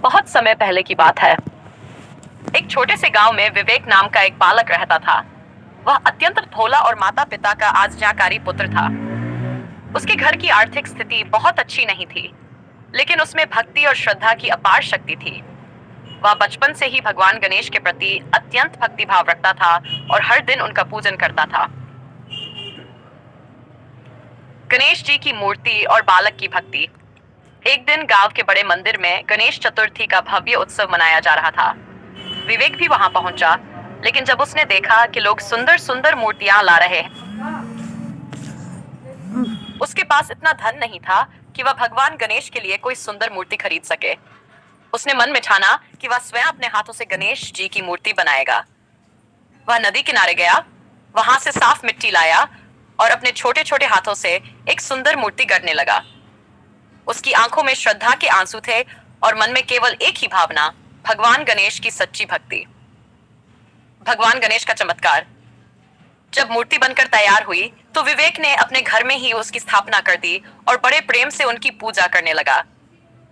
बहुत समय पहले की बात है। एक छोटे से गांव में विवेक नाम का एक बालक रहता था। वह अत्यंत भोला और माता पिता का आज्ञाकारी पुत्र था। उसके घर की आर्थिक स्थिति बहुत अच्छी नहीं थी, लेकिन उसमें भक्ति और श्रद्धा की अपार शक्ति थी। वह बचपन से ही भगवान गणेश के प्रति अत्यंत भक्ति भाव रखता था और हर दिन उनका पूजन करता था। गणेश जी की मूर्ति और बालक की भक्ति। एक दिन गांव के बड़े मंदिर में गणेश चतुर्थी का भव्य उत्सव मनाया जा रहा था। विवेक भी वहां पहुंचा, लेकिन जब उसने देखा कि लोग सुंदर सुंदर मूर्तियां ला रहे हैं, उसके पास इतना धन नहीं था कि वह भगवान गणेश के लिए कोई सुंदर मूर्ति खरीद सके। उसने मन में ठाना कि वह स्वयं अपने हाथों से गणेश जी की मूर्ति बनाएगा। वह नदी किनारे गया, वहां से साफ मिट्टी लाया और अपने छोटे छोटे हाथों से एक सुंदर मूर्ति गढ़ने लगा। उसकी आंखों में श्रद्धा के आंसू थे और मन में केवल एक ही भावना, भगवान गणेश की सच्ची भक्ति। भगवान गणेश का चमत्कार। जब मूर्ति बनकर तैयार हुई तो विवेक ने अपने घर में ही उसकी स्थापना कर दी और बड़े प्रेम से उनकी पूजा करने लगा।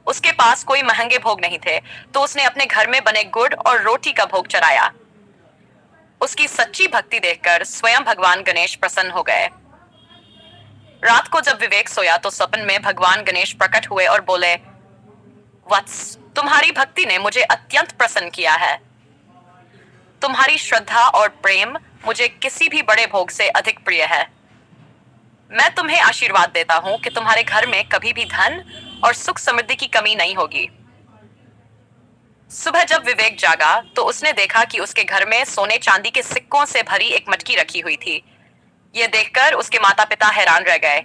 उसके पास कोई महंगे भोग नहीं थे, तो उसने अपने घर में बने गुड़ और रोटी का भोग चढ़ाया। उसकी सच्ची भक्ति देखकर स्वयं भगवान गणेश प्रसन्न हो गए। रात को जब विवेक सोया तो सपन में भगवान गणेश प्रकट हुए और बोले, वत्स, तुम्हारी भक्ति ने मुझे अत्यंत प्रसन्न किया है। तुम्हारी श्रद्धा और प्रेम मुझे किसी भी बड़े भोग से अधिक प्रिय है। मैं तुम्हें आशीर्वाद देता हूं कि तुम्हारे घर में कभी भी धन और सुख समृद्धि की कमी नहीं होगी। सुबह जब विवेक जागा तो उसने देखा कि उसके घर में सोने चांदी के सिक्कों से भरी एक मटकी रखी हुई थी। यह देखकर उसके माता पिता हैरान रह गए।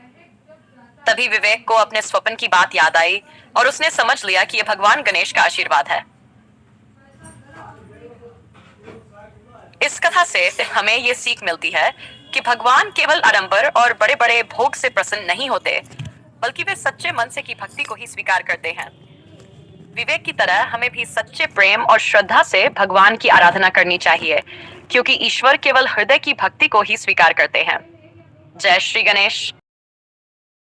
तभी विवेक को अपने स्वप्न की बात याद आई और उसने समझ लिया कि यह भगवान गणेश का आशीर्वाद है। इस कथा से हमें यह सीख मिलती है कि भगवान केवल आडंबर और बड़े बड़े भोग से प्रसन्न नहीं होते, बल्कि वे सच्चे मन से की भक्ति को ही स्वीकार करते हैं। विवेक की तरह हमें भी सच्चे प्रेम और श्रद्धा से भगवान की आराधना करनी चाहिए, क्योंकि ईश्वर केवल हृदय की भक्ति को ही स्वीकार करते हैं। जय श्री गणेश।